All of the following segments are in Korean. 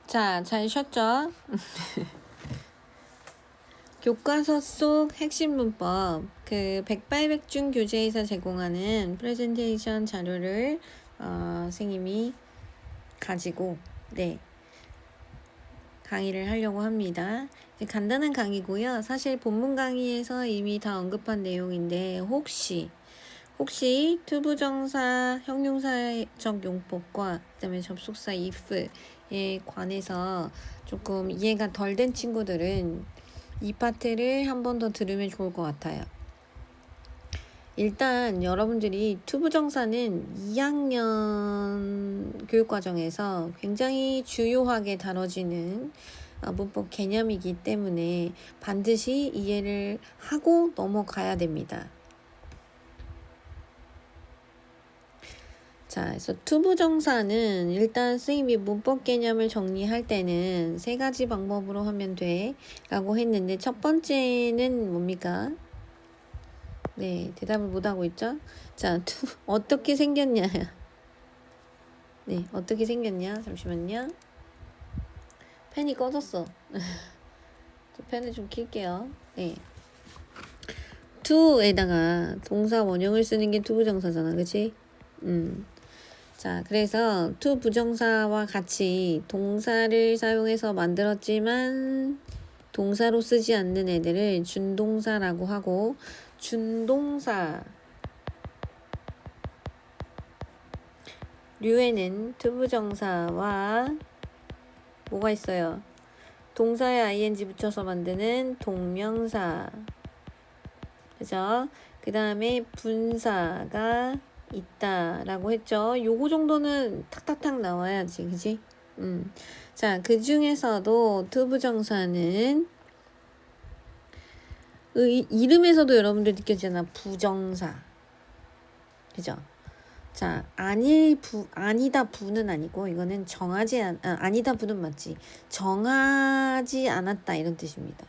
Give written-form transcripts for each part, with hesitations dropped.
자, 잘 쉬었죠? 교과서 속 핵심 문법, 백발백중 교재에서 제공하는 프레젠테이션 자료를 선생님이 가지고 강의를 하려고 합니다. 간단한 강의고요. 사실 본문 강의에서 이미 다 언급한 내용인데 혹시 투부정사, 형용사적 용법과 그다음에 접속사 if에 관해서 조금 이해가 덜 된 친구들은 이 파트를 한 번 더 들으면 좋을 것 같아요. 일단 여러분들이 투부정사는 2학년 교육과정에서 굉장히 주요하게 다뤄지는 문법 개념이기 때문에 반드시 이해를 하고 넘어가야 됩니다. 자, 그래서 투부정사는 일단 선생님이 문법 개념을 정리할 때는 3가지 방법으로 하면 돼 라고 했는데 첫 번째는 뭡니까? 네, 대답을 못하고 있죠? 자, 어떻게 생겼냐? 네, 어떻게 생겼냐? 잠시만요. 펜이 꺼졌어. 펜을 좀 킬게요. 네. to에다가 동사 원형을 쓰는 게 투부정사잖아, 그치? 자, 그래서 to 부정사와 같이 동사를 사용해서 만들었지만 동사로 쓰지 않는 애들을 준동사라고 하고, 준동사 류에는 to 부정사와 뭐가 있어요? 동사에 ing 붙여서 만드는 동명사, 그죠? 그 다음에 분사가 있다라고 했죠. 요거 정도는 탁탁탁 나와야지, 그지? 자, 그 중에서도 투부정사는 이름에서도 여러분들 느껴지잖아. 부정사, 그죠? 자, 아니다 부는 아니고 이거는 아니다 부는 맞지. 정하지 않았다 이런 뜻입니다.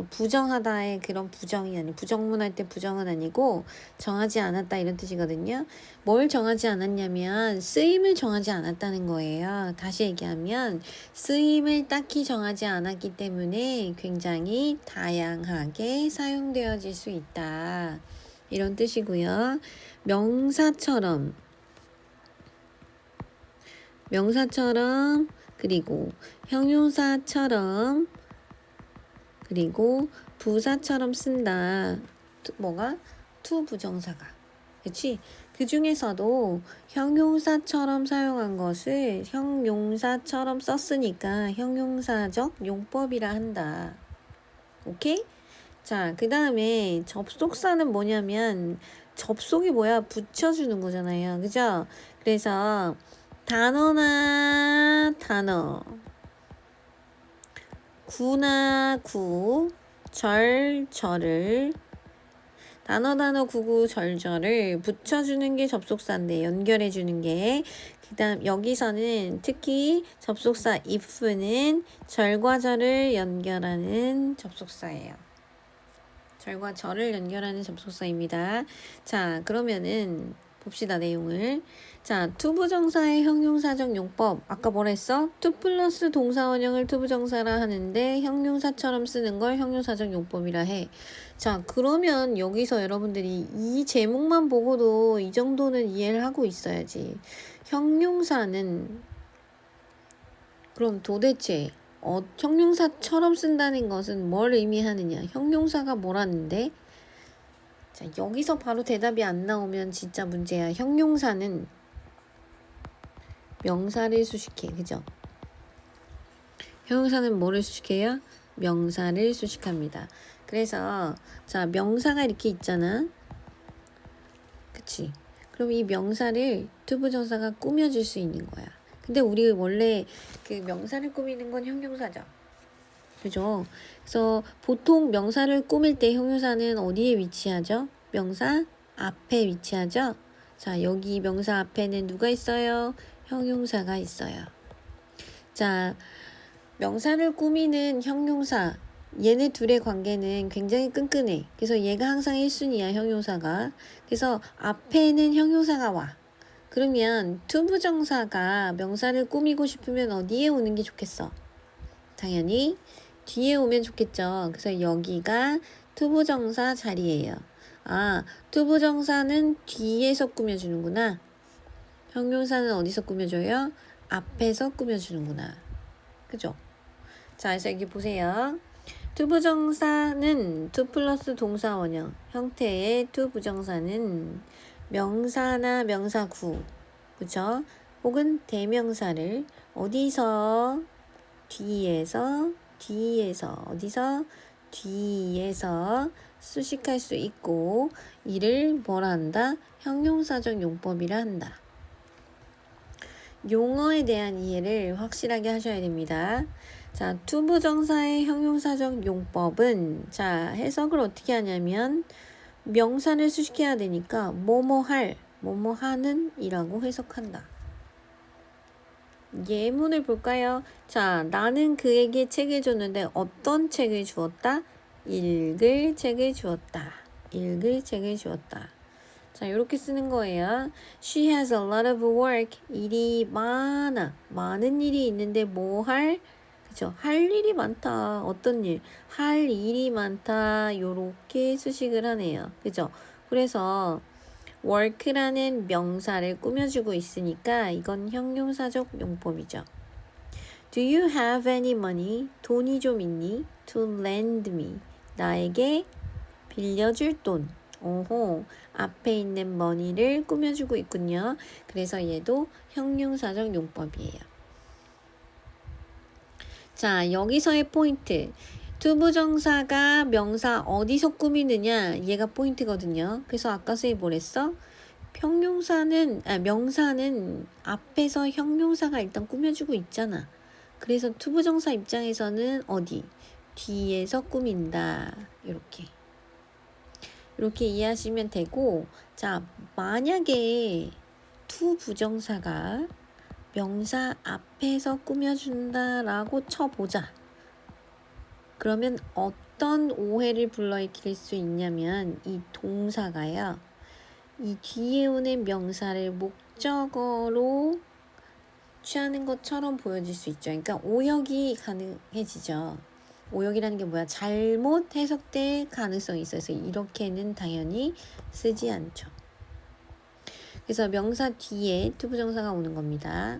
부정하다의 그런 부정이 아니, 부정문할 때 부정은 아니고 정하지 않았다 이런 뜻이거든요. 뭘 정하지 않았냐면 쓰임을 정하지 않았다는 거예요. 다시 얘기하면 쓰임을 딱히 정하지 않았기 때문에 굉장히 다양하게 사용되어질 수 있다 이런 뜻이고요. 명사처럼 그리고 형용사처럼 그리고 부사처럼 쓴다. 뭐가? 투부정사가. 그치? 그 중에서도 형용사처럼 사용한 것을 형용사처럼 썼으니까 형용사적 용법이라 한다. 오케이? 자, 그 다음에 접속사는 뭐냐면 접속이 뭐야? 붙여주는 거잖아요. 그죠? 그래서 단어나 단어, 구나 구, 절절을 단어 구구 절절을 붙여주는 게 접속사인데 연결해주는 게 그다음 여기서는 특히 접속사 if는 절과 절을 연결하는 접속사예요. 절과 절을 연결하는 접속사입니다. 자, 그러면은 봅시다, 내용을. 자, 투부정사의 형용사적 용법. 아까 뭐라 했어? 투 플러스 동사 원형을 투부정사라 하는데 형용사처럼 쓰는 걸 형용사적 용법이라 해. 자, 그러면 여기서 여러분들이 이 제목만 보고도 이 정도는 이해를 하고 있어야지. 형용사는 그럼 도대체 형용사처럼 쓴다는 것은 뭘 의미하느냐? 형용사가 뭐라는데? 자, 여기서 바로 대답이 안 나오면 진짜 문제야. 형용사는 명사를 수식해. 그죠? 형용사는 뭐를 수식해요? 명사를 수식합니다. 그래서 자, 명사가 이렇게 있잖아. 그치? 그럼 이 명사를 투부정사가 꾸며줄 수 있는 거야. 근데 우리 원래 그 명사를 꾸미는 건 형용사죠. 그죠? 그래서 보통 명사를 꾸밀 때 형용사는 어디에 위치하죠? 명사 앞에 위치하죠? 자, 여기 명사 앞에는 누가 있어요? 형용사가 있어요. 자, 명사를 꾸미는 형용사, 얘네 둘의 관계는 굉장히 끈끈해. 그래서 얘가 항상 1순위야, 형용사가. 그래서 앞에는 형용사가 와. 그러면 투부정사가 명사를 꾸미고 싶으면 어디에 오는 게 좋겠어? 당연히 뒤에 오면 좋겠죠. 그래서 여기가 투부정사 자리예요. 아, 투부정사는 뒤에서 꾸며주는구나. 형용사는 어디서 꾸며줘요? 앞에서 꾸며주는구나. 그죠? 자, 그래서 여기 보세요. 투부정사는 투 플러스 동사 원형 형태의 투부정사는 명사나 명사구, 그죠? 혹은 대명사를 어디서? 뒤에서 어디서? 뒤에서 수식할 수 있고 이를 뭐라 한다? 형용사적 용법이라 한다. 용어에 대한 이해를 확실하게 하셔야 됩니다. 자, 투부정사의 형용사적 용법은 자, 해석을 어떻게 하냐면 명사를 수식해야 되니까 뭐뭐 할, 뭐뭐 하는 이라고 해석한다. 예문을 볼까요? 자, 나는 그에게 책을 줬는데 어떤 책을 주었다? 읽을 책을 주었다. 읽을 책을 주었다. 자, 이렇게 쓰는 거예요. She has a lot of work. 일이 많아. 많은 일이 있는데 뭐 할? 그죠? 할 일이 많다. 어떤 일? 할 일이 많다. 요렇게 수식을 하네요. 그죠? 그래서 work라는 명사를 꾸며주고 있으니까 이건 형용사적 용법이죠. Do you have any money? 돈이 좀 있니? To lend me. 나에게 빌려줄 돈. 오호, 앞에 있는 money를 꾸며주고 있군요. 그래서 얘도 형용사적 용법이에요. 자, 여기서의 포인트. 투부정사가 명사 어디서 꾸미느냐, 얘가 포인트거든요. 그래서 아까 쌤이 뭐랬어? 명사는 앞에서 형용사가 일단 꾸며주고 있잖아. 그래서 투부정사 입장에서는 어디? 뒤에서 꾸민다. 이렇게 이해하시면 되고, 자, 만약에 투부정사가 명사 앞에서 꾸며준다라고 쳐보자. 그러면 어떤 오해를 불러일으킬 수 있냐면 이 동사가요. 이 뒤에 오는 명사를 목적어로 취하는 것처럼 보여질 수 있죠. 그러니까 오역이 가능해지죠. 오역이라는 게 뭐야? 잘못 해석될 가능성이 있어서 이렇게는 당연히 쓰지 않죠. 그래서 명사 뒤에 투부정사가 오는 겁니다.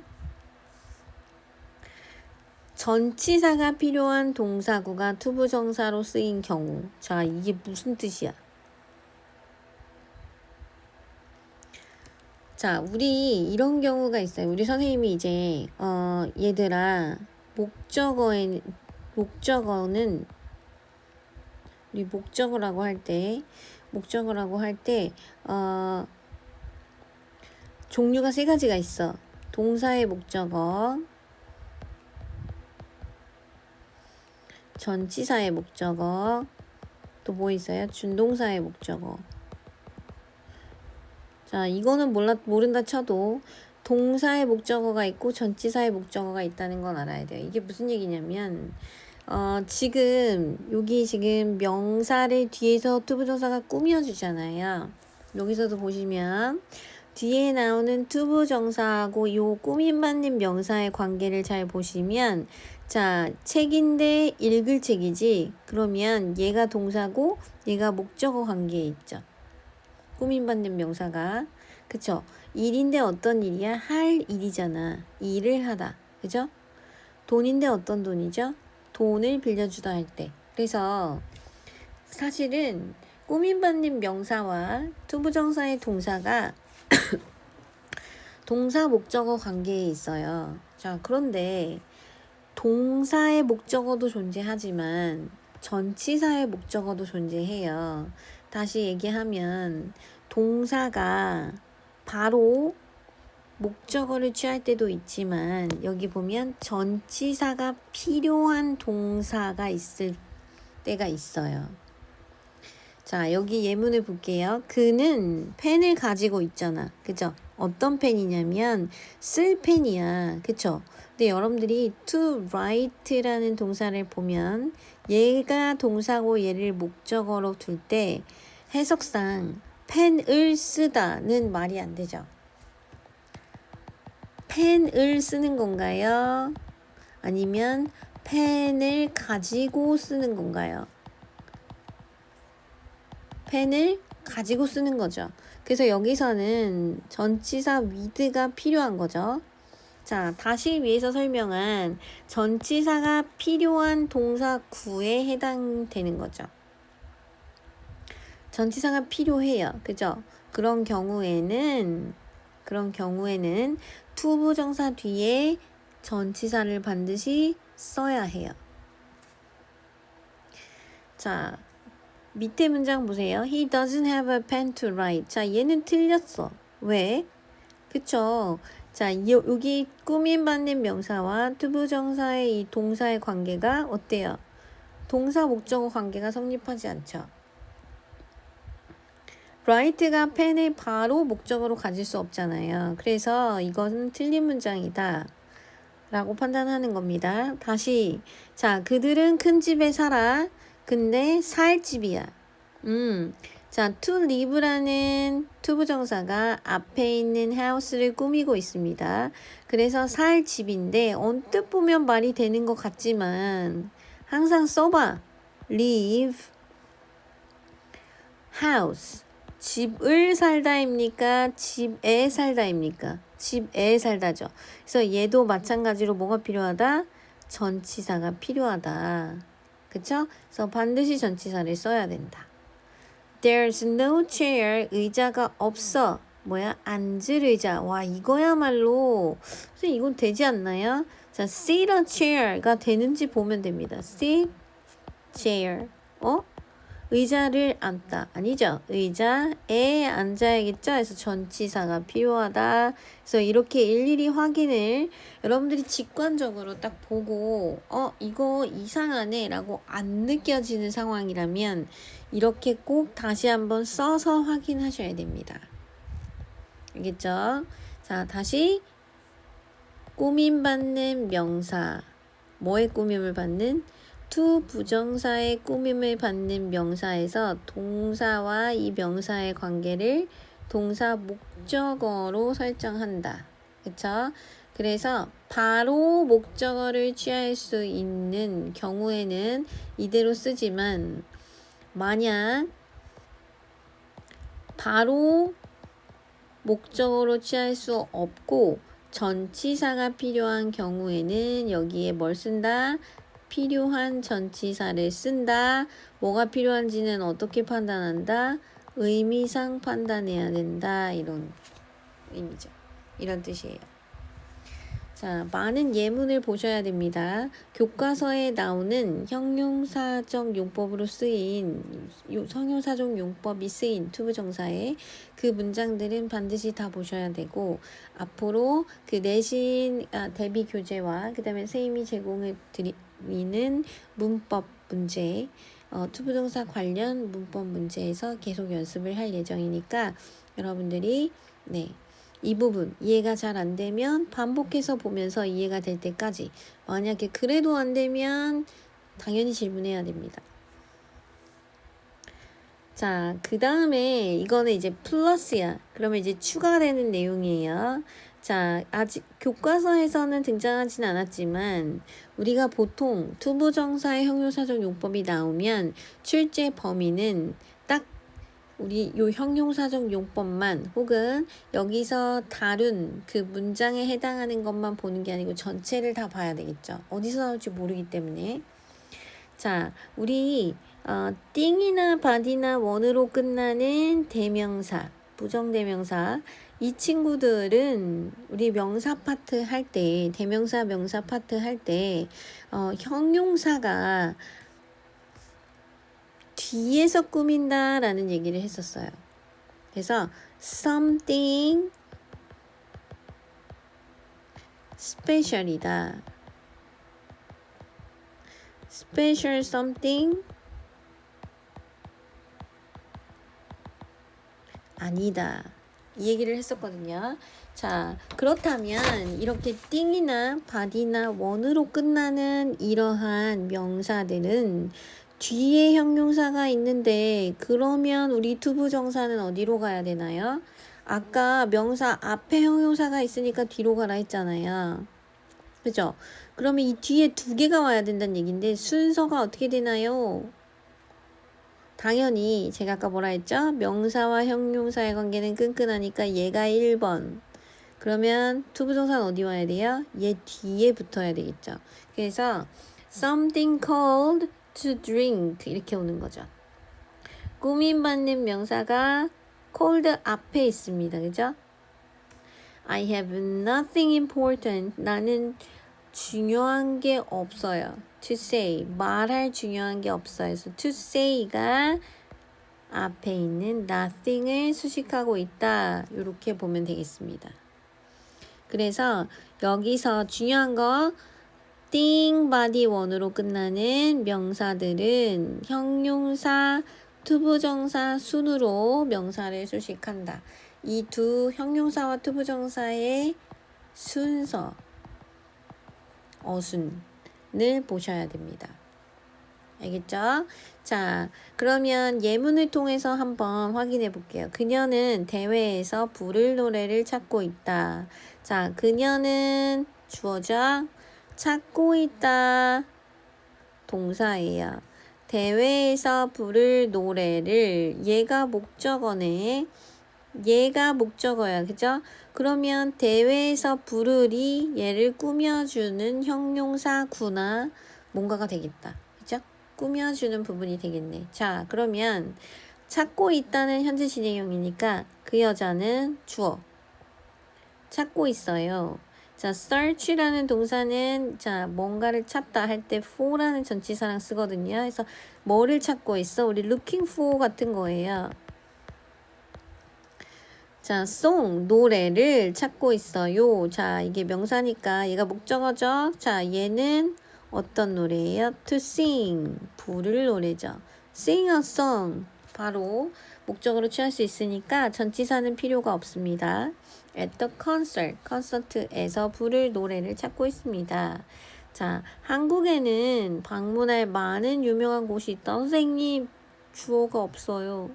전치사가 필요한 동사구가 투부정사로 쓰인 경우. 자, 이게 무슨 뜻이야? 자, 우리 이런 경우가 있어요. 우리 선생님이 이제 얘들아, 목적어는 우리 목적어라고 할 때 종류가 세 가지가 있어. 동사의 목적어, 전치사의 목적어, 또 뭐 있어요? 준동사의 목적어. 자, 이거는 모른다 쳐도 동사의 목적어가 있고 전치사의 목적어가 있다는 건 알아야 돼요. 이게 무슨 얘기냐면 여기 지금 명사를 뒤에서 투부정사가 꾸며주잖아요. 여기서도 보시면 뒤에 나오는 투부정사하고 요 꾸밈받는 명사의 관계를 잘 보시면 자, 책인데 읽을 책이지. 그러면 얘가 동사고 얘가 목적어 관계에 있죠. 꾸밈받는 명사가. 그쵸? 일인데 어떤 일이야? 할 일이잖아. 일을 하다. 그죠? 돈인데 어떤 돈이죠? 돈을 빌려주다 할 때. 그래서 사실은 꾸밈받는 명사와 투부정사의 동사가 동사 목적어 관계에 있어요. 자, 그런데 동사의 목적어도 존재하지만 전치사의 목적어도 존재해요. 다시 얘기하면 동사가 바로 목적어를 취할 때도 있지만 여기 보면 전치사가 필요한 동사가 있을 때가 있어요. 자, 여기 예문을 볼게요. 그는 펜을 가지고 있잖아. 그죠? 어떤 펜이냐면 쓸 펜이야. 그쵸? 근데 여러분들이 to write라는 동사를 보면 얘가 동사고 얘를 목적어로 둘 때 해석상 펜을 쓰다는 말이 안 되죠. 펜을 쓰는 건가요? 아니면 펜을 가지고 쓰는 건가요? 펜을 가지고 쓰는 거죠. 그래서 여기서는 전치사 with가 필요한 거죠. 자, 다시 위에서 설명한 전치사가 필요한 동사 구에 해당되는 거죠. 전치사가 필요해요. 그죠? 그런 경우에는 투부정사 뒤에 전치사를 반드시 써야 해요. 자, 밑에 문장 보세요. He doesn't have a pen to write. 자, 얘는 틀렸어. 왜? 그쵸? 자, 여기 꾸밈받는 명사와 투부정사의 이 동사의 관계가 어때요? 동사 목적어 관계가 성립하지 않죠. write가 펜을 바로 목적어로 가질 수 없잖아요. 그래서 이것은 틀린 문장이다 라고 판단하는 겁니다. 다시, 자, 그들은 큰 집에 살아. 근데 살 집이야. 자, to live라는 투부정사가 앞에 있는 house를 꾸미고 있습니다. 그래서 살 집인데 언뜻 보면 말이 되는 것 같지만 항상 써봐. live, house. 집을 살다입니까? 집에 살다입니까? 집에 살다죠. 그래서 얘도 마찬가지로 뭐가 필요하다? 전치사가 필요하다. 그쵸? 그래서 반드시 전치사를 써야 된다. There's no chair. 의자가 없어. 뭐야? 앉을 의자. 와, 이거야말로 선생님 이건 되지 않나요? 자, sit a chair가 되는지 보면 됩니다. sit, chair. 의자를 앉다. 아니죠. 의자에 앉아야겠죠. 그래서 전치사가 필요하다. 그래서 이렇게 일일이 확인을 여러분들이 직관적으로 딱 보고 이거 이상하네 라고 안 느껴지는 상황이라면 이렇게 꼭 다시 한번 써서 확인하셔야 됩니다. 알겠죠? 자, 다시 꾸밈받는 명사. 뭐의 꾸밈을 받는? 투 부정사의 꾸밈을 받는 명사에서 동사와 이 명사의 관계를 동사 목적어로 설정한다. 그쵸? 그래서 바로 목적어를 취할 수 있는 경우에는 이대로 쓰지만 만약 바로 목적어로 취할 수 없고 전치사가 필요한 경우에는 여기에 뭘 쓴다? 필요한 전치사를 쓴다. 뭐가 필요한지는 어떻게 판단한다? 의미상 판단해야 된다. 이런 의미죠. 이런 뜻이에요. 자, 많은 예문을 보셔야 됩니다. 교과서에 나오는 형용사적 용법으로 쓰인 형용사적 용법이 쓰인 투부정사의 그 문장들은 반드시 다 보셔야 되고 앞으로 그 내신 대비 교재와 그 다음에 선생님이 제공해 드리는 문법 문제 투부정사 관련 문법 문제에서 계속 연습을 할 예정이니까 여러분들이 이 부분 이해가 잘 안 되면 반복해서 보면서 이해가 될 때까지 만약에 그래도 안 되면 당연히 질문해야 됩니다. 자, 그 다음에 이거는 이제 플러스야. 그러면 이제 추가되는 내용이에요. 자, 아직 교과서에서는 등장하진 않았지만 우리가 보통 투부정사의 형용사적 용법이 나오면 출제 범위는 딱 우리 요 형용사적 용법만 혹은 여기서 다룬 그 문장에 해당하는 것만 보는 게 아니고 전체를 다 봐야 되겠죠. 어디서 나올지 모르기 때문에. 자, 우리 띵이나 바디나 원으로 끝나는 대명사, 부정대명사 이 친구들은 우리 명사 파트 할 때, 대명사 명사 파트 할 때 형용사가 뒤에서 꾸민다 라는 얘기를 했었어요. 그래서 something special이다. special something 아니다. 이 얘기를 했었거든요. 자, 그렇다면 이렇게 띵이나 바디나 원으로 끝나는 이러한 명사들은 뒤에 형용사가 있는데 그러면 우리 투부정사는 어디로 가야 되나요? 아까 명사 앞에 형용사가 있으니까 뒤로 가라 했잖아요. 그죠? 그러면 이 뒤에 두 개가 와야 된다는 얘기인데 순서가 어떻게 되나요? 당연히 제가 아까 뭐라 했죠? 명사와 형용사의 관계는 끈끈하니까 얘가 1번. 그러면 투부정사는 어디 와야 돼요? 얘 뒤에 붙어야 되겠죠. 그래서 something cold to drink 이렇게 오는 거죠. 꾸밈받는 명사가 cold 앞에 있습니다. 그죠? I have nothing important. 나는 중요한 게 없어요. To say. 말할 중요한 게 없어요. 그래서 to say가 앞에 있는 nothing을 수식하고 있다. 이렇게 보면 되겠습니다. 그래서 여기서 중요한 거 thing, body, one으로 끝나는 명사들은 형용사, 투부정사, 순으로 명사를 수식한다. 이 두 형용사와 투부정사의 순서, 어순을 보셔야 됩니다. 알겠죠? 자, 그러면 예문을 통해서 한번 확인해 볼게요. 그녀는 대회에서 부를 노래를 찾고 있다. 자, 그녀는 주어죠? 찾고 있다. 동사예요. 대회에서 부를 노래를 얘가 목적어네. 얘가 목적어야. 그죠? 그러면 대회에서 부르리 얘를 꾸며주는 형용사구나 뭔가가 되겠다. 그죠? 꾸며주는 부분이 되겠네. 자, 그러면 찾고 있다는 현재 진행형이니까 그 여자는 주어. 찾고 있어요. 자, search라는 동사는 자, 뭔가를 찾다 할 때 for라는 전치사랑 쓰거든요. 그래서 뭐를 찾고 있어? 우리 looking for 같은 거예요. 자, song, 노래를 찾고 있어요. 자, 이게 명사니까 얘가 목적어죠. 자, 얘는 어떤 노래예요? To sing, 부를 노래죠. Sing a song, 바로 목적으로 취할 수 있으니까 전치사는 필요가 없습니다. At the concert, 콘서트에서 부를 노래를 찾고 있습니다. 자, 한국에는 방문할 많은 유명한 곳이 있다. 선생님, 주어가 없어요.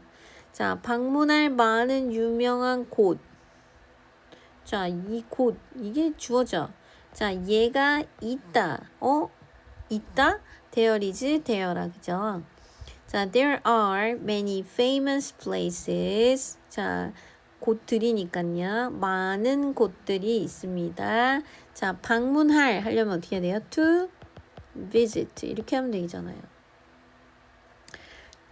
자, 방문할 많은 유명한 곳. 자, 이 곳, 이게 주어죠. 자, 얘가 있다. 있다? There is, there라, 그죠? 자, there are many famous places. 자, 곳들이니까요. 많은 곳들이 있습니다. 자, 방문할 하려면 어떻게 해야 돼요? To visit. 이렇게 하면 되잖아요.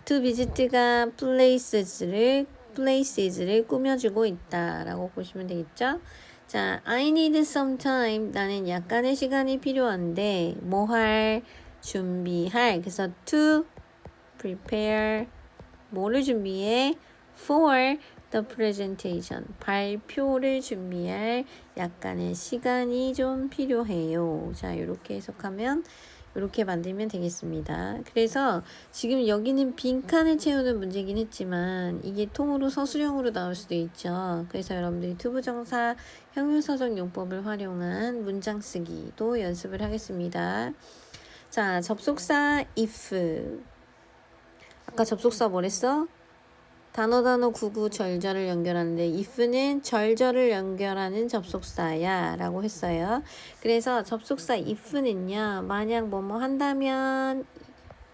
To visit가 places를 꾸며주고 있다라고 보시면 되겠죠? 자, I need some time. 나는 약간의 시간이 필요한데 뭐 할? 준비할. 그래서 to prepare. 뭐를 준비해? For the presentation. 발표를 준비할 약간의 시간이 좀 필요해요. 자, 이렇게 해석하면 이렇게 만들면 되겠습니다. 그래서 지금 여기는 빈칸을 채우는 문제긴 했지만 이게 통으로 서술형으로 나올 수도 있죠. 그래서 여러분들이 투부정사 형용사적 용법을 활용한 문장 쓰기도 연습을 하겠습니다. 자, 접속사 if. 아까 접속사 뭐랬어? 단어 구구 절절을 연결하는데 if는 절절을 연결하는 접속사야 라고 했어요. 그래서 접속사 if는요. 만약 뭐뭐 한다면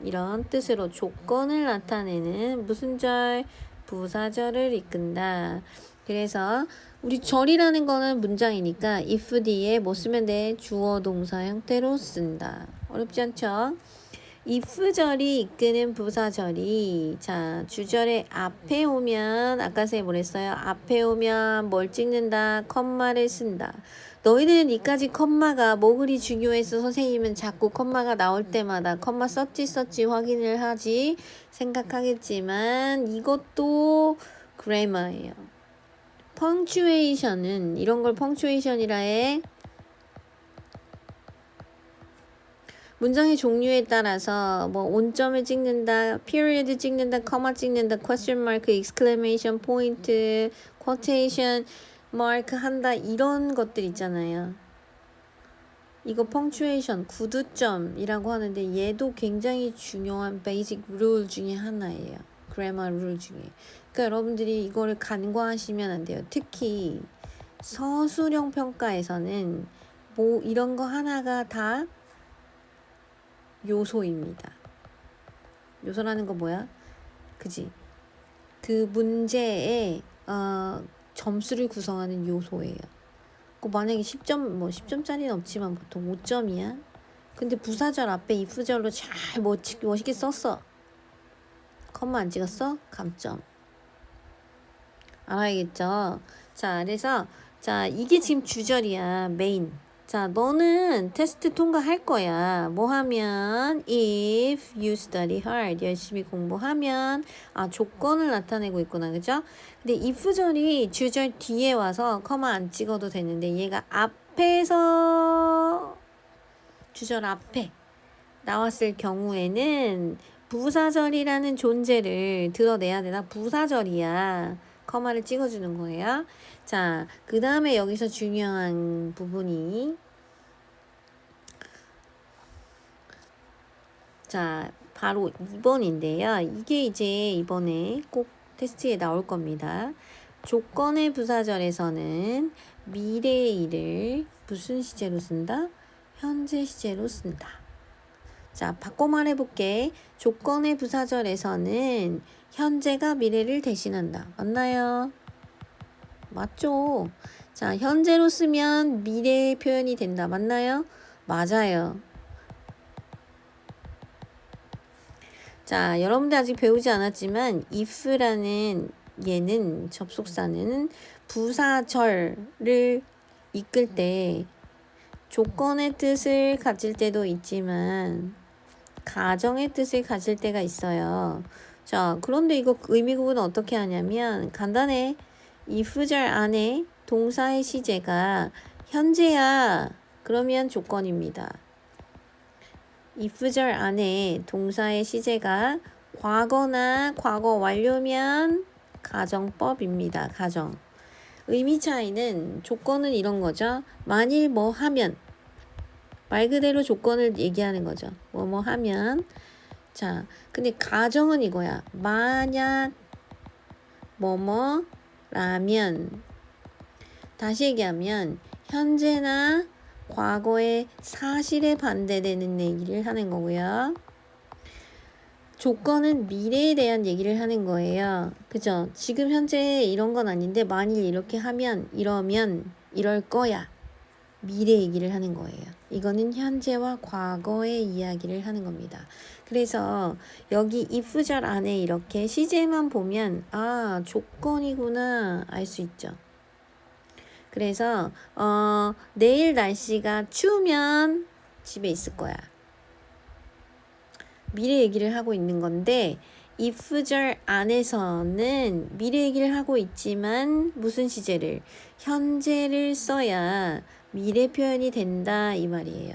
이런 뜻으로 조건을 나타내는 무슨 절? 부사절을 이끈다. 그래서 우리 절이라는 거는 문장이니까 if 뒤에 뭐 쓰면 돼? 주어 동사 형태로 쓴다. 어렵지 않죠? if절이 이끄는 부사절이 자 주절의 앞에 오면 아까 선생님 뭐랬어요? 앞에 오면 뭘 찍는다? 컴마를 쓴다. 너희들은 이까지 컴마가 뭐 그리 중요해서 선생님은 자꾸 컴마가 나올 때마다 컴마 썼지 확인을 하지 생각하겠지만 이것도 그래머예요. 펑츄에이션은 이런 걸 펑츄에이션이라 해. 문장의 종류에 따라서 뭐 온점을 찍는다, period 찍는다, comma 찍는다, question mark, exclamation point, quotation mark 한다 이런 것들 있잖아요. 이거 punctuation, 구두점이라고 하는데 얘도 굉장히 중요한 basic rule 중에 하나예요. 그래머 룰 중에. 그러니까 여러분들이 이거를 간과하시면 안 돼요. 특히 서술형 평가에서는 뭐 이런 거 하나가 다 요소입니다. 요소라는 거 뭐야? 그지? 그 문제의 점수를 구성하는 요소예요. 그 만약에 10점, 뭐 10점짜리는 없지만 보통 5점이야. 근데 부사절 앞에 if절로 잘 멋있게 썼어. 컴마 안 찍었어? 감점. 알아야겠죠? 자, 그래서 자, 이게 지금 주절이야. 메인. 자, 너는 테스트 통과할 거야. 뭐 하면? If you study hard. 열심히 공부하면. 조건을 나타내고 있구나. 그죠? 근데 if절이 주절 뒤에 와서 커마 안 찍어도 되는데 얘가 앞에서 주절 앞에 나왔을 경우에는 부사절이라는 존재를 드러내야 되나? 부사절이야. 커마를 찍어주는 거예요. 자, 그 다음에 여기서 중요한 부분이 자, 바로 2번인데요. 이게 이제 이번에 꼭 테스트에 나올 겁니다. 조건의 부사절에서는 미래의 일을 무슨 시제로 쓴다? 현재 시제로 쓴다. 자, 바꿔 말해볼게. 조건의 부사절에서는 현재가 미래를 대신한다. 맞나요? 맞죠? 자, 현재로 쓰면 미래의 표현이 된다. 맞나요? 맞아요. 자, 여러분들 아직 배우지 않았지만 if라는 얘는 접속사는 부사절을 이끌 때 조건의 뜻을 가질 때도 있지만 가정의 뜻을 가질 때가 있어요. 자, 그런데 이거 의미 구분은 어떻게 하냐면 간단해. if절 안에 동사의 시제가 현재야. 그러면 조건입니다. if절 안에 동사의 시제가 과거나 과거 완료면 가정법입니다. 가정. 의미 차이는 조건은 이런 거죠. 만일 뭐 하면 말 그대로 조건을 얘기하는 거죠. 뭐 하면 자, 근데 가정은 이거야. 만약 라면 다시 얘기하면 현재나 과거의 사실에 반대되는 얘기를 하는 거고요. 조건은 미래에 대한 얘기를 하는 거예요. 그죠? 지금 현재 이런 건 아닌데 만일 이렇게 하면 이러면 이럴 거야. 미래 얘기를 하는 거예요. 이거는 현재와 과거의 이야기를 하는 겁니다. 그래서 여기 if절 안에 이렇게 시제만 보면 조건이구나 알 수 있죠. 그래서 내일 날씨가 추우면 집에 있을 거야. 미래 얘기를 하고 있는 건데 if절 안에서는 미래 얘기를 하고 있지만 무슨 시제를? 현재를 써야 미래 표현이 된다 이 말이에요.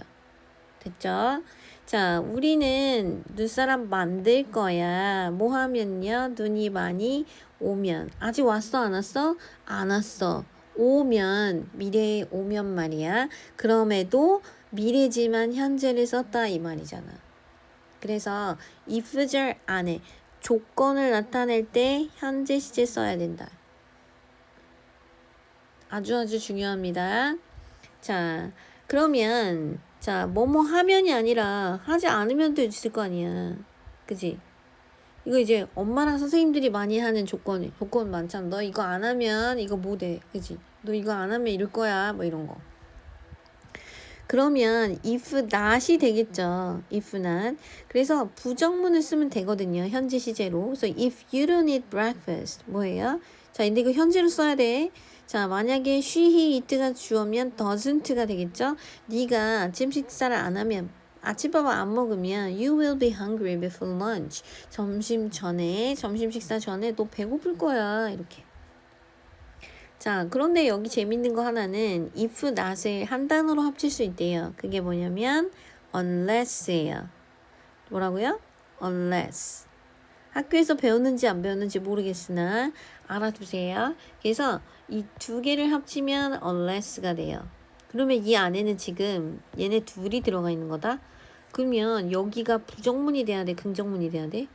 됐죠? 자, 우리는 눈사람 만들 거야. 뭐 하면요? 눈이 많이 오면. 아직 왔어? 안 왔어? 안 왔어. 오면, 미래에 오면 말이야. 그럼에도 미래지만 현재를 썼다 이 말이잖아. 그래서 if절 안에 조건을 나타낼 때 현재 시제 써야 된다. 아주 중요합니다. 자, 그러면 자, 하면이 아니라 하지 않으면도 있을 거 아니야. 그지? 이거 이제 엄마랑 선생님들이 많이 하는 조건 많잖아. 너 이거 안 하면 이거 못 해. 그지? 너 이거 안 하면 이럴 거야. 뭐 이런 거. 그러면 if not이 되겠죠. if not. 그래서 부정문을 쓰면 되거든요. 현재 시제로. 그래서 if you don't eat breakfast. 뭐예요? 자, 근데 이거 현재로 써야 돼. 자, 만약에 she, he, it가 주어면 doesn't가 되겠죠? 네가 아침 식사를 안 하면 아침밥을 안 먹으면 you will be hungry before lunch. 점심 식사 전에 너 배고플 거야. 이렇게. 자, 그런데 여기 재밌는 거 하나는 if not을 한 단어로 합칠 수 있대요. 그게 뭐냐면 unless예요. 뭐라고요? unless. 학교에서 배웠는지 안 배웠는지 모르겠으나 알아두세요. 그래서 이 두 개를 합치면 unless가 돼요. 그러면 이 안에는 지금 얘네 둘이 들어가 있는 거다. 그러면 여기가 부정문이 돼야 돼? 긍정문이 돼야 돼?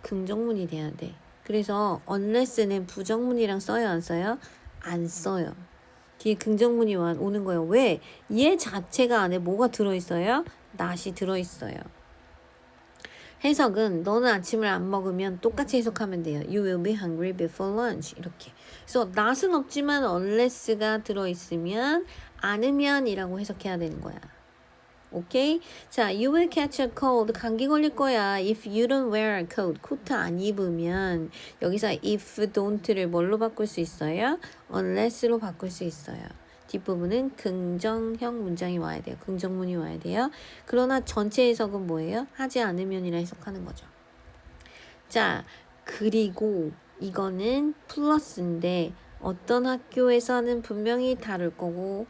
긍정문이 돼야 돼. 그래서 unless는 부정문이랑 써요, 안 써요? 안 써요. 뒤에 긍정문이 오는 거예요. 왜? 얘 자체가 안에 뭐가 들어있어요? not이 들어있어요. 해석은 너는 아침을 안 먹으면 똑같이 해석하면 돼요. You will be hungry before lunch. 이렇게. 그래서 not은 없지만 unless가 들어있으면 않으면이라고 해석해야 되는 거야. 오케이? 자, you will catch a cold. 감기 걸릴 거야. If you don't wear a coat. 코트 안 입으면 여기서 if don't를 뭘로 바꿀 수 있어요? unless로 바꿀 수 있어요. 뒷부분은 긍정형 문장이 와야 돼요. 긍정문이 와야 돼요. 그러나 전체 해석은 뭐예요? 하지 않으면이라 해석하는 거죠. 자, 그리고 이거는 플러스인데 어떤 학교에서는 분명히 다를 거고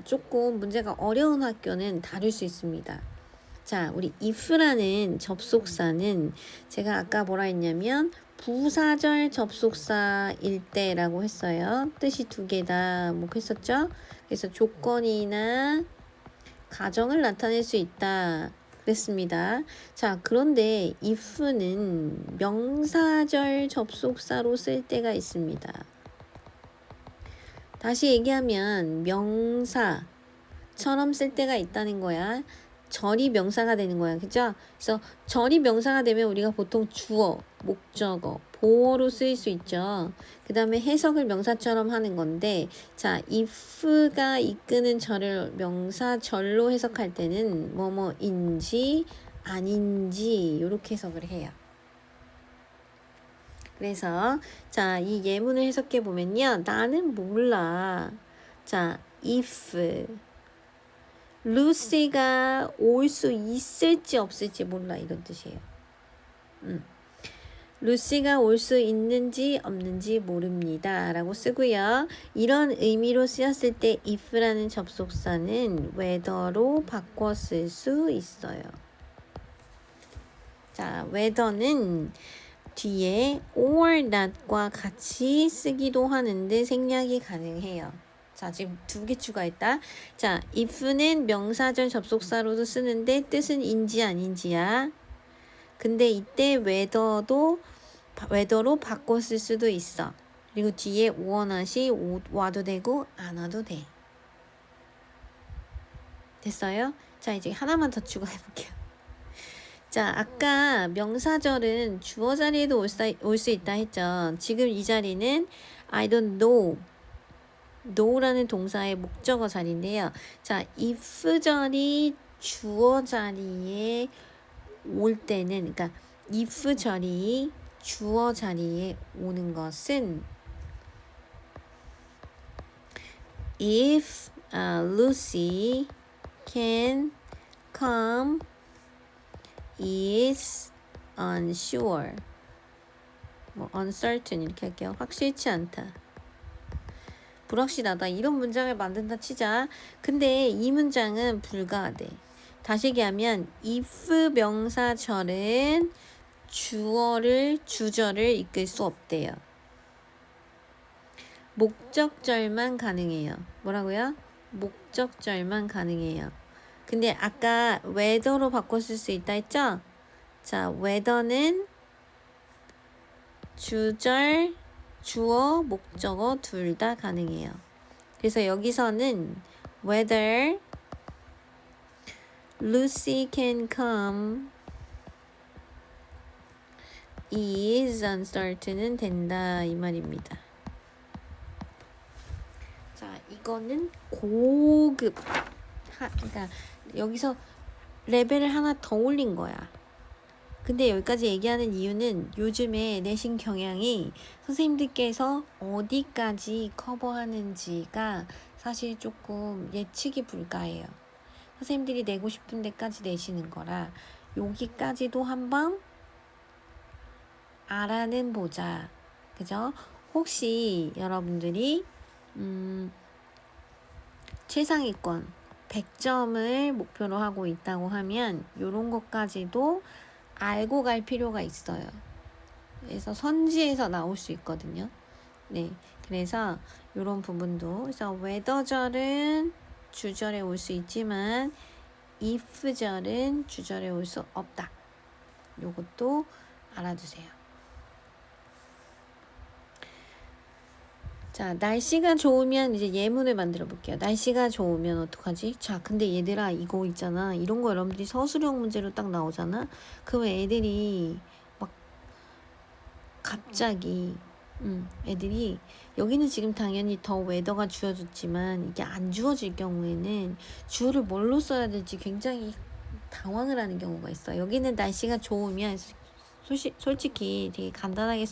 조금 문제가 어려운 학교는 다를 수 있습니다. 자, 우리 if라는 접속사는 제가 아까 뭐라 했냐면 부사절 접속사일 때라고 했어요. 뜻이 두 개다 뭐 했었죠? 그래서 조건이나 가정을 나타낼 수 있다 그랬습니다. 자, 그런데 if는 명사절 접속사로 쓸 때가 있습니다. 다시 얘기하면 명사처럼 쓸 때가 있다는 거야. 절이 명사가 되는 거야. 그죠? 그래서 절이 명사가 되면 우리가 보통 주어, 목적어, 보어로 쓰일 수 있죠. 그 다음에 해석을 명사처럼 하는 건데 자, if가 이끄는 절을 명사절로 해석할 때는 뭐뭐인지 아닌지 이렇게 해석을 해요. 그래서 자, 이 예문을 해석해 보면요. 나는 몰라. 자, if 루시가 올 수 있을지 없을지 몰라 이런 뜻이에요. 루시가 올 수 있는지 없는지 모릅니다 라고 쓰고요. 이런 의미로 쓰였을 때 if라는 접속사는 whether로 바꿔 쓸 수 있어요. 자, whether는 뒤에 or not과 같이 쓰기도 하는데 생략이 가능해요. 자, 지금 두 개 추가했다. 자, if는 명사절 접속사로도 쓰는데 뜻은 인지 아닌지야. 근데 이때 whether로 바꿔 쓸 수도 있어. 그리고 뒤에 or not이 와도 되고 안 와도 돼. 됐어요? 자, 이제 하나만 더 추가해 볼게요. 자, 아까 명사절은 주어 자리에도 올 수 있다 했죠. 지금 이 자리는 I don't know. know라는 동사의 목적어 자리인데요. 자, if 절이 주어 자리에 올 때는, 그러니까 if 절이 주어 자리에 오는 것은 if Lucy can come is unsure. 뭐 uncertain 이렇게 할게요. 확실치 않다. 불확실하다. 이런 문장을 만든다 치자. 근데 이 문장은 불가하대. 다시 얘기하면 if 명사절은 주절을 이끌 수 없대요. 목적절만 가능해요. 뭐라고요? 목적절만 가능해요. 근데 아까 whether로 바꿔 쓸 수 있다 했죠? 자, whether는 주절, 주어, 목적어 둘 다 가능해요. 그래서 여기서는 whether Lucy can come is uncertain은 된다 이 말입니다. 자, 이거는 고급 그러니까 여기서 레벨을 하나 더 올린 거야. 근데 여기까지 얘기하는 이유는 요즘에 내신 경향이 선생님들께서 어디까지 커버하는지가 사실 조금 예측이 불가해요. 선생님들이 내고 싶은 데까지 내시는 거라 여기까지도 한번 알아는 보자. 그죠? 혹시 여러분들이 최상위권 100점을 목표로 하고 있다고 하면 이런 것까지도 알고 갈 필요가 있어요. 그래서 선지에서 나올 수 있거든요. 네, 그래서 이런 부분도 그래서 whether절은 주절에 올 수 있지만 if절은 주절에 올 수 없다. 요것도 알아두세요. 자, 날씨가 좋으면 이제 예문을 만들어 볼게요. 날씨가 좋으면 어떡하지? 자, 근데 얘들아, 이거 있잖아. 이런 거 여러분들이 서술형 문제로 딱 나오잖아? 그럼 애들이 막 갑자기, 애들이 여기는 지금 당연히 더 웨더가 주어졌지만 이게 안 주어질 경우에는 주어를 뭘로 써야 될지 굉장히 당황을 하는 경우가 있어요. 여기는 날씨가 좋으면 솔직히 되게 간단하게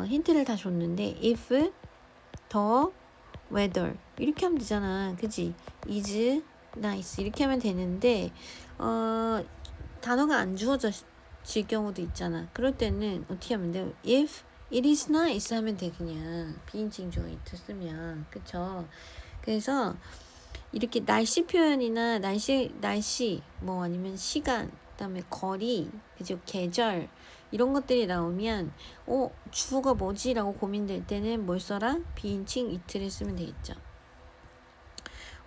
힌트를 다 줬는데 if the weather 이렇게 하면 되잖아. 그지? is nice 이렇게 하면 되는데 단어가 안 주어질 경우도 있잖아. 그럴 때는 어떻게 하면 돼요? if it is nice 하면 돼. 그냥 비인칭 주어 it 쓰면. 그쵸? 그래서 이렇게 날씨 표현이나 날씨 뭐 아니면 시간 그다음에 거리 그죠? 계절 이런 것들이 나오면 주어가 뭐지? 라고 고민될 때는 뭘 써라? 비인칭 it를 쓰면 되겠죠.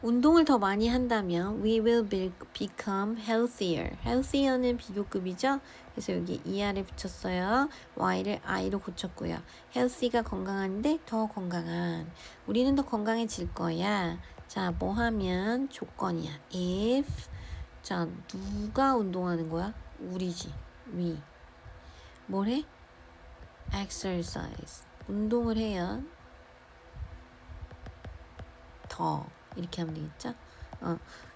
운동을 더 많이 한다면 we will become healthier. healthier는 비교급이죠. 그래서 여기 er을 붙였어요. y를 i로 고쳤고요. healthy가 건강한데 더 건강한. 우리는 더 건강해질 거야. 자, 뭐 하면 조건이야. if 자, 누가 운동하는 거야? 우리지. we. 뭘 해? exercise. 운동을 해요. 더. 이렇게 하면 되겠죠?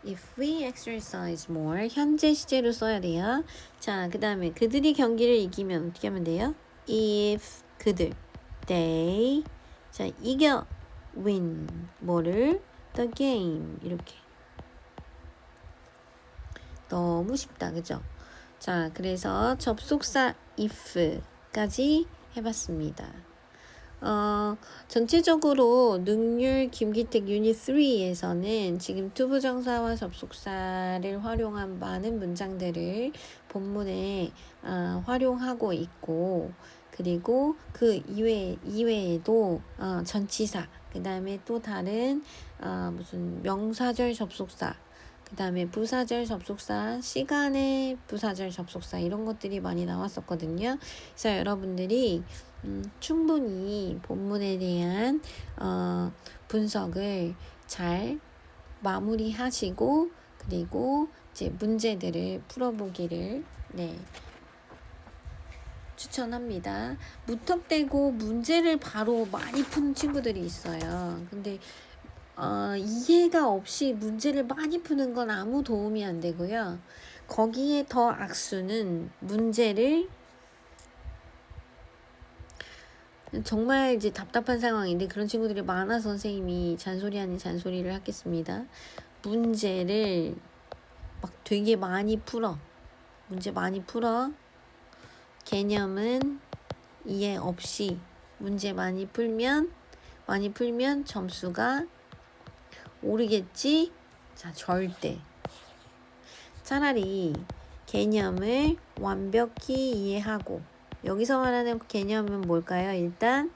If we exercise more. 현재 시제로 써야 돼요. 자, 그 다음에 그들이 경기를 이기면 어떻게 하면 돼요? If 그들. They. 자, 이겨. Win. 뭐를? The game. 이렇게. 너무 쉽다. 그죠? 자, 그래서 접속사 if까지 해봤습니다. 전체적으로 능률 김기택 유닛 3에서는 지금 투부정사와 접속사를 활용한 많은 문장들을 본문에 활용하고 있고, 그리고 그 이외에도 전치사, 그 다음에 또 다른 무슨 명사절 접속사, 그 다음에 부사절 접속사, 시간의 부사절 접속사 이런 것들이 많이 나왔었거든요. 그래서 여러분들이 충분히 본문에 대한 분석을 잘 마무리하시고 그리고 이제 문제들을 풀어보기를 추천합니다. 무턱대고 문제를 바로 많이 푸는 친구들이 있어요. 근데 이해가 없이 문제를 많이 푸는 건 아무 도움이 안 되고요. 거기에 더 악수는 문제를 정말 이제 답답한 상황인데 그런 친구들이 많아서 선생님이 잔소리 아닌 잔소리를 하겠습니다. 문제를 막 되게 많이 풀어. 문제 많이 풀어. 개념은 이해 없이 문제 많이 풀면 점수가 오르겠지? 자, 절대. 차라리 개념을 완벽히 이해하고 여기서 말하는 개념은 뭘까요? 일단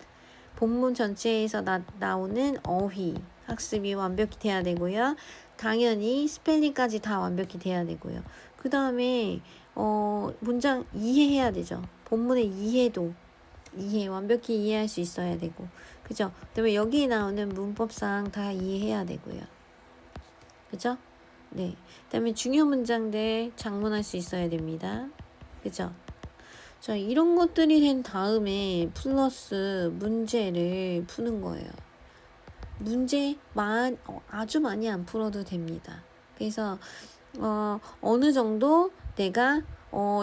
본문 전체에서 나오는 어휘, 학습이 완벽히 돼야 되고요. 당연히 스펠링까지 다 완벽히 돼야 되고요. 그 다음에 문장 이해해야 되죠. 본문의 이해도 완벽히 이해할 수 있어야 되고, 그죠? 그다음에 여기 나오는 문법상 다 이해해야 되고요. 그죠? 네. 그다음에 중요 문장들 작문할 수 있어야 됩니다. 그죠? 자, 이런 것들이 된 다음에 플러스 문제를 푸는 거예요. 아주 많이 안 풀어도 됩니다. 그래서 어느 정도 내가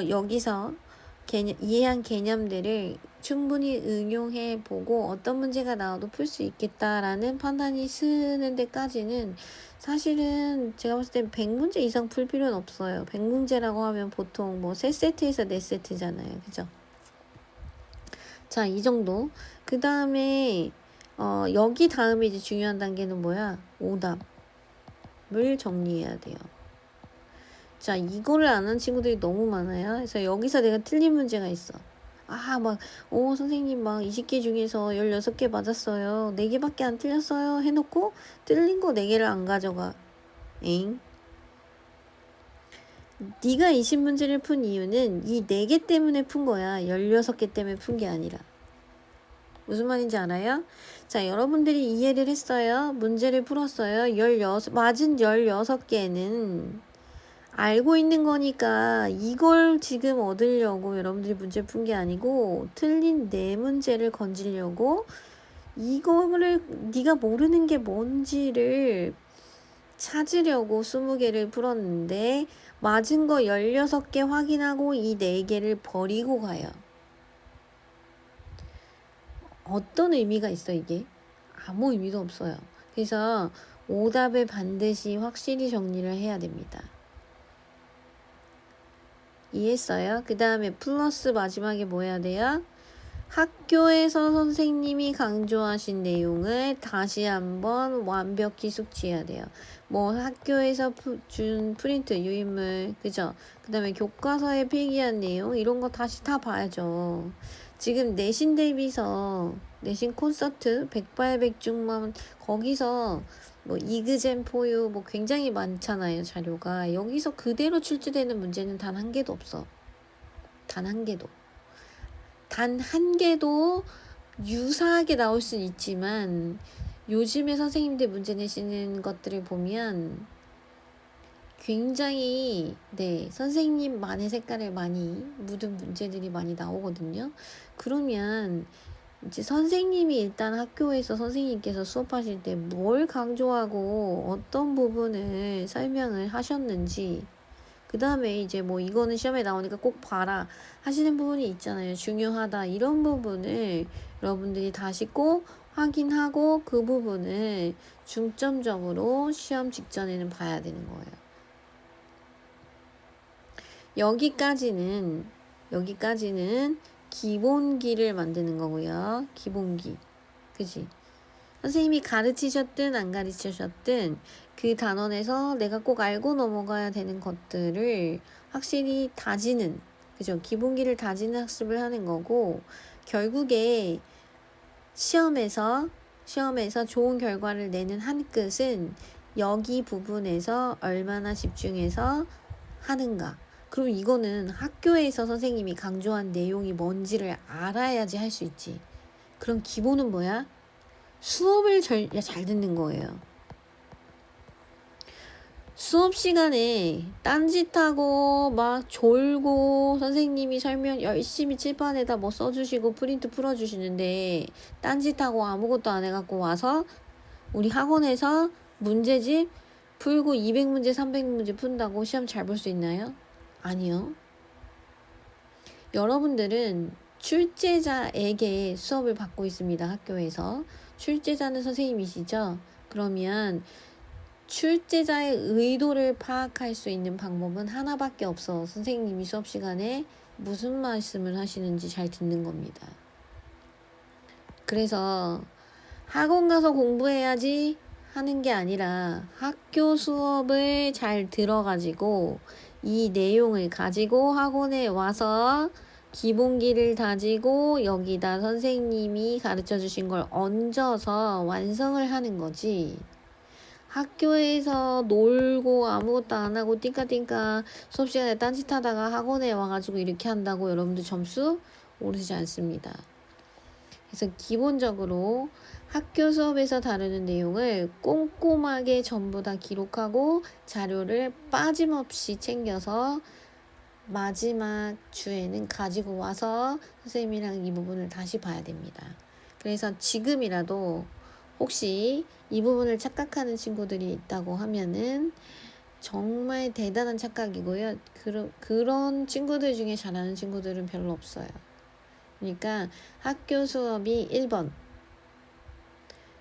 여기서 이해한 개념들을 충분히 응용해 보고 어떤 문제가 나와도 풀 수 있겠다라는 판단이 쓰는 데까지는 사실은 제가 봤을 때 100문제 이상 풀 필요는 없어요. 100문제라고 하면 보통 뭐 3세트에서 4세트잖아요. 그죠? 자, 이 정도. 그 다음에 여기 다음에 이제 중요한 단계는 뭐야? 오답을 정리해야 돼요. 자, 이거를 안 하는 친구들이 너무 많아요. 그래서 여기서 내가 틀린 문제가 있어. 선생님 20개 중에서 16개 맞았어요. 4개밖에 안 틀렸어요. 해놓고 틀린 거 4개를 안 가져가. 네가 20문제를 푼 이유는 이 4개 때문에 푼 거야. 16개 때문에 푼 게 아니라. 무슨 말인지 알아요? 자, 여러분들이 이해를 했어요. 문제를 풀었어요. 맞은 16개는 알고 있는 거니까 이걸 지금 얻으려고 여러분들이 문제 푼 게 아니고 틀린 4문제를 건지려고 이거를 네가 모르는 게 뭔지를 찾으려고 20개를 풀었는데 맞은 거 16개 확인하고 이 4개를 버리고 가요. 어떤 의미가 있어 이게? 아무 의미도 없어요. 그래서 오답을 반드시 확실히 정리를 해야 됩니다. 이해했어요? 그 다음에 플러스 마지막에 뭐 해야 돼요? 학교에서 선생님이 강조하신 내용을 다시 한번 완벽히 숙지해야 돼요. 뭐 학교에서 준 프린트 유인물, 그죠? 그 다음에 교과서에 필기한 내용 이런 거 다시 다 봐야죠. 지금 내신 대비서, 내신 콘서트, 백발백중만 거기서 뭐 이그젠 포유 뭐 굉장히 많잖아요, 자료가. 여기서 그대로 출제되는 문제는 단 한 개도 없어. 단 한 개도. 단 한 개도 유사하게 나올 수는 있지만 요즘에 선생님들 문제 내시는 것들을 보면 굉장히 선생님만의 색깔을 많이 묻은 문제들이 많이 나오거든요. 그러면 이제 선생님이 일단 학교에서 선생님께서 수업하실 때 뭘 강조하고 어떤 부분을 설명을 하셨는지 그 다음에 이제 뭐 이거는 시험에 나오니까 꼭 봐라 하시는 부분이 있잖아요. 중요하다 이런 부분을 여러분들이 다시 꼭 확인하고 그 부분을 중점적으로 시험 직전에는 봐야 되는 거예요. 여기까지는 기본기를 만드는 거고요. 기본기. 그지? 선생님이 가르치셨든 안 가르치셨든 그 단원에서 내가 꼭 알고 넘어가야 되는 것들을 확실히 다지는, 그죠? 기본기를 다지는 학습을 하는 거고, 결국에 시험에서 좋은 결과를 내는 한 끝은 여기 부분에서 얼마나 집중해서 하는가. 그럼 이거는 학교에서 선생님이 강조한 내용이 뭔지를 알아야지 할 수 있지. 그럼 기본은 뭐야? 수업을 잘 듣는 거예요. 수업 시간에 딴짓하고 막 졸고 선생님이 설명 열심히 칠판에다 뭐 써주시고 프린트 풀어주시는데 딴짓하고 아무것도 안 해갖고 와서 우리 학원에서 문제집 풀고 200문제 300문제 푼다고 시험 잘 볼 수 있나요? 아니요. 여러분들은 출제자에게 수업을 받고 있습니다. 학교에서. 출제자는 선생님이시죠? 그러면 출제자의 의도를 파악할 수 있는 방법은 하나밖에 없어. 선생님이 수업 시간에 무슨 말씀을 하시는지 잘 듣는 겁니다. 그래서 학원 가서 공부해야지 하는 게 아니라 학교 수업을 잘 들어가지고 이 내용을 가지고 학원에 와서 기본기를 다지고 여기다 선생님이 가르쳐 주신 걸 얹어서 완성을 하는 거지. 학교에서 놀고 아무것도 안 하고 띵까띵까 수업 시간에 딴짓하다가 학원에 와가지고 이렇게 한다고 여러분들 점수 오르지 않습니다. 그래서 기본적으로 학교 수업에서 다루는 내용을 꼼꼼하게 전부 다 기록하고 자료를 빠짐없이 챙겨서 마지막 주에는 가지고 와서 선생님이랑 이 부분을 다시 봐야 됩니다. 그래서 지금이라도 혹시 이 부분을 착각하는 친구들이 있다고 하면은 정말 대단한 착각이고요. 그런 친구들 중에 잘하는 친구들은 별로 없어요. 그러니까 학교 수업이 1번.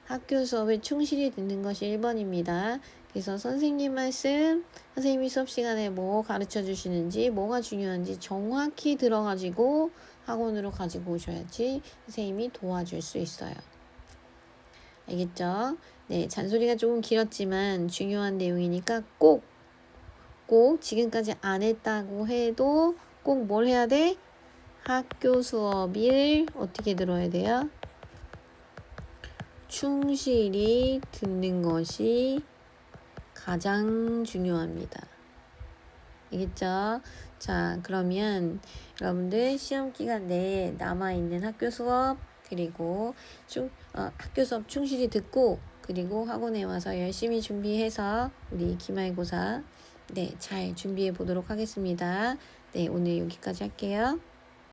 학교 수업을 충실히 듣는 것이 1번입니다. 그래서 선생님 말씀, 선생님이 수업 시간에 뭐 가르쳐 주시는지, 뭐가 중요한지 정확히 들어가지고 학원으로 가지고 오셔야지 선생님이 도와줄 수 있어요. 알겠죠? 네, 잔소리가 조금 길었지만 중요한 내용이니까 꼭 지금까지 안 했다고 해도 꼭 뭘 해야 돼? 학교 수업을 어떻게 들어야 돼요? 충실히 듣는 것이 가장 중요합니다. 알겠죠? 자, 그러면 여러분들 시험 기간 내에 남아있는 학교 수업, 그리고 학교 수업 충실히 듣고, 그리고 학원에 와서 열심히 준비해서 우리 기말고사 잘 준비해 보도록 하겠습니다. 네, 오늘 여기까지 할게요.